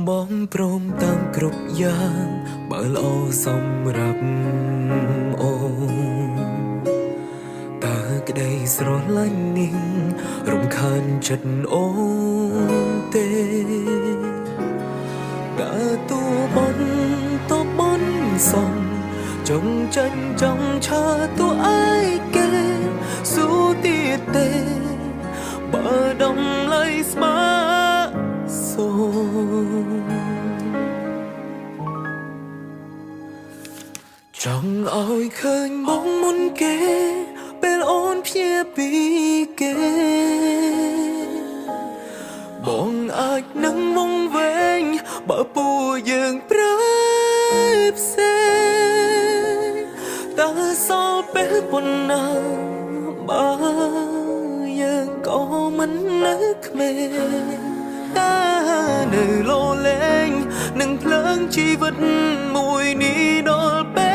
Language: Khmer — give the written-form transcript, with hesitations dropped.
បងព្រមតាមគ្រប់យ៉ាងបើល្អសម្រាប់អូនតើក្តីស្រឡាញ់នេះរំខានចិត្តអូនទេដើរតួបនតបនសំចង់ចាញ់ចង់ឆាតួឯកេស៊ូទៀតទេបើដំឡៃស្មាសូចង់ឲ្យឃើញបងមុនគេពេលអូនភ្ញាពីគេបងអាចនឹងវង្វេងបើពួរយើងប្រែផ្សេងតើសល់ពេលប៉ុណ្ណាបើយើងក៏មិននៅក្មេងតើនៅលោលែងនឹងភ្លើងជីវិតមួយនេះដល់ពេល